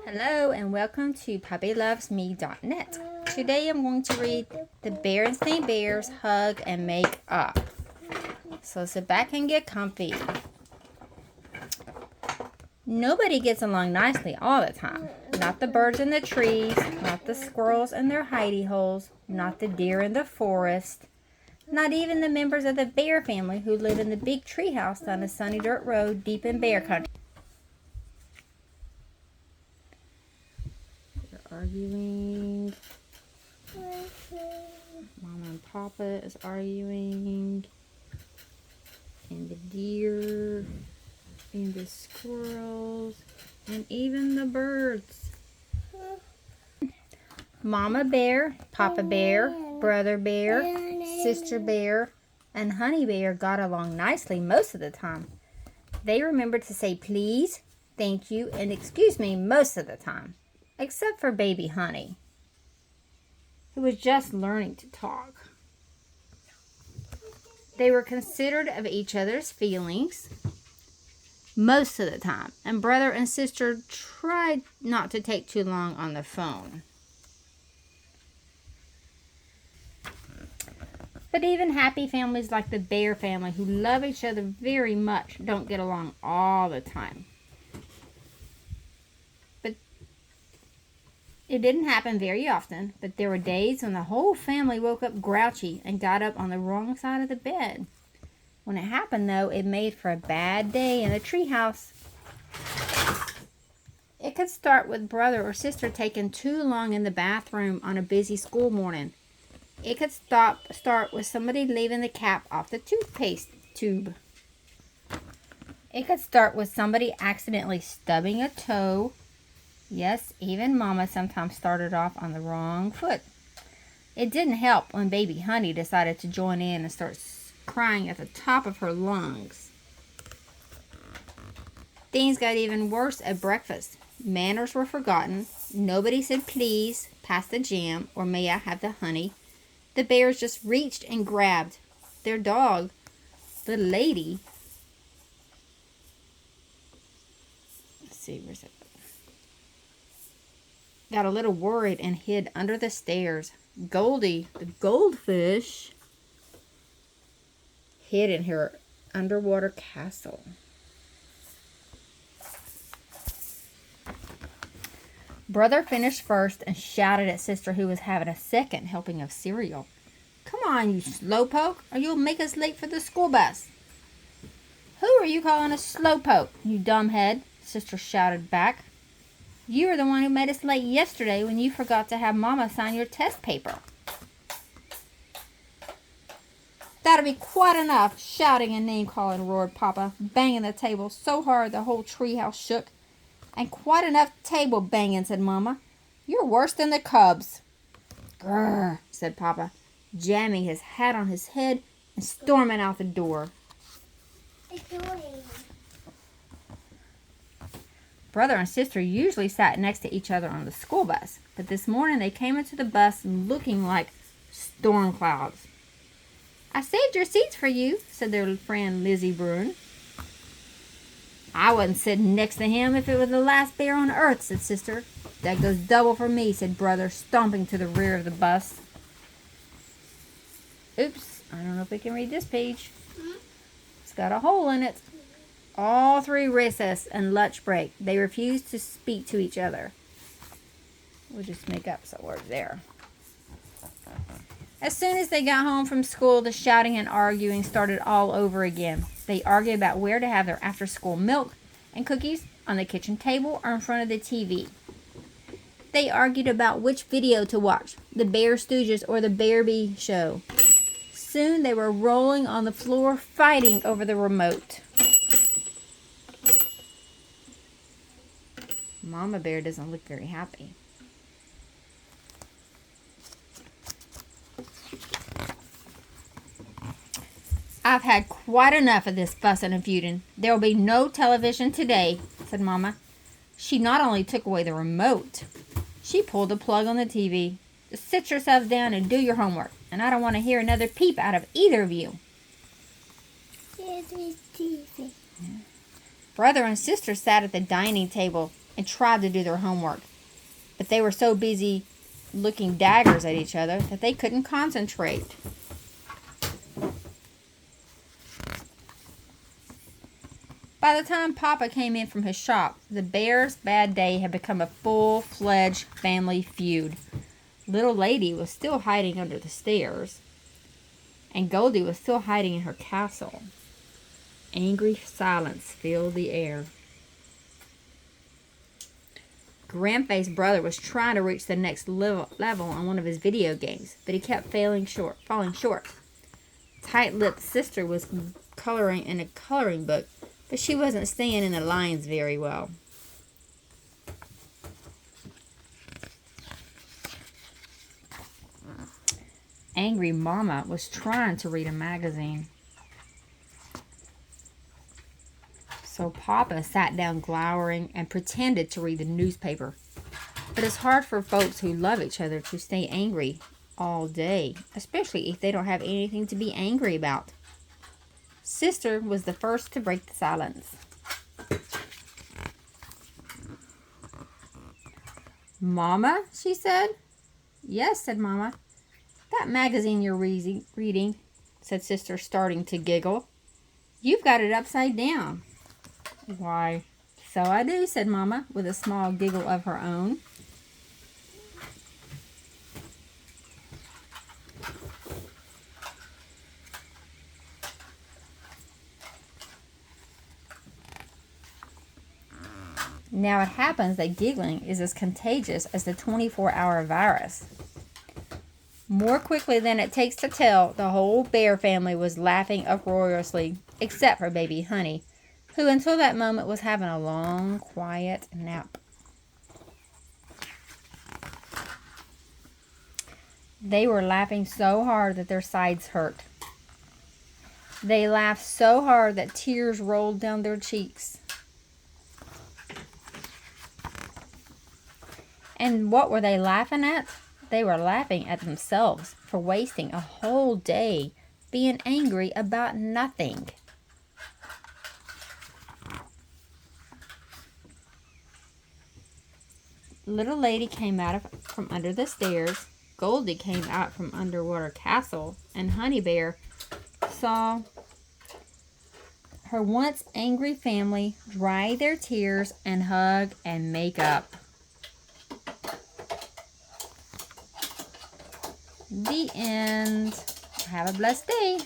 Hello and welcome to PuppyLovesMe.net. Today I'm going to read the Berenstain Bears Hug and Make Up. So sit back and get comfy. Nobody gets along nicely all the time. Not the birds in the trees, not the squirrels in their hidey holes, not the deer in the forest, not even the members of the bear family who live in the big treehouse down a sunny dirt road deep in bear country. Arguing. Mama and Papa is arguing. And the deer. And the squirrels. And even the birds. Mama Bear, Papa Bear, Brother Bear, Sister Bear, and Honey Bear got along nicely most of the time. They remembered to say please, thank you, and excuse me most of the time. Except for baby Honey, who was just learning to talk. They were considerate of each other's feelings most of the time, and brother and sister tried not to take too long on the phone. But even happy families like the Bear family, who love each other very much, don't get along all the time. It didn't happen very often, but there were days when the whole family woke up grouchy and got up on the wrong side of the bed. When it happened, though, it made for a bad day in the treehouse. It could start with brother or sister taking too long in the bathroom on a busy school morning. It could start with somebody leaving the cap off the toothpaste tube. It could start with somebody accidentally stubbing a toe. Yes, even Mama sometimes started off on the wrong foot. It didn't help when baby Honey decided to join in and start crying at the top of her lungs. Things got even worse at breakfast. Manners were forgotten. Nobody said please, pass the jam, or may I have the honey. The bears just reached and grabbed their dog, the lady. Let's see, where's it? Got a little worried and hid under the stairs. Goldie, the goldfish, hid in her underwater castle. Brother finished first and shouted at sister, who was having a second helping of cereal. Come on, you slowpoke, or you'll make us late for the school bus. Who are you calling a slowpoke, you dumbhead? Sister shouted back. You were the one who made us late yesterday when you forgot to have Mama sign your test paper. That'll be quite enough, shouting and name-calling, roared Papa, banging the table so hard the whole treehouse shook. And quite enough table banging, said Mama. You're worse than the cubs. Grrr, said Papa, jamming his hat on his head and storming out the door. Brother and sister usually sat next to each other on the school bus, but this morning they came into the bus looking like storm clouds. I saved your seats for you, said their friend Lizzie Bruin. I wasn't sitting next to him if it was the last bear on earth, said sister. That goes double for me, said brother, stomping to the rear of the bus. Oops, I don't know if we can read this page. It's got a hole in it. All through recess and lunch break, they refused to speak to each other. We'll just make up some words there. As soon as they got home from school, the shouting and arguing started all over again. They argued about where to have their after-school milk and cookies, on the kitchen table or in front of the TV. They argued about which video to watch, the Bear Stooges or the Bearby Show. Soon they were rolling on the floor, fighting over the remote. Mama Bear doesn't look very happy. I've had quite enough of this fussing and feuding. There will be no television today, said Mama. She not only took away the remote, she pulled the plug on the TV. Just sit yourselves down and do your homework, and I don't want to hear another peep out of either of you. TV. Brother and sister sat at the dining table, and tried to do their homework. But they were so busy looking daggers at each other that they couldn't concentrate. By the time Papa came in from his shop, the bear's bad day had become a full-fledged family feud. Little Lady was still hiding under the stairs, and Goldie was still hiding in her castle. Angry silence filled the air. Grandface's brother was trying to reach the next level on one of his video games, but he kept falling short. Tight-lipped sister was coloring in a coloring book, but she wasn't staying in the lines very well. Angry Mama was trying to read a magazine. So Papa sat down glowering and pretended to read the newspaper. But it's hard for folks who love each other to stay angry all day, especially if they don't have anything to be angry about. Sister was the first to break the silence. "Mama," she said. "Yes," said Mama. "That magazine you're reading," said Sister, starting to giggle. "You've got it upside down." "Why, so I do," said Mama, with a small giggle of her own. Now it happens that giggling is as contagious as the 24-hour virus. More quickly than it takes to tell, the whole bear family was laughing uproariously, except for baby Honey, who until that moment was having a long, quiet nap. They were laughing so hard that their sides hurt. They laughed so hard that tears rolled down their cheeks. And what were they laughing at? They were laughing at themselves for wasting a whole day being angry about nothing. Little Lady came out from under the stairs. Goldie came out from Underwater Castle, and Honey Bear saw her once angry family dry their tears and hug and make up. The end. Have a blessed day.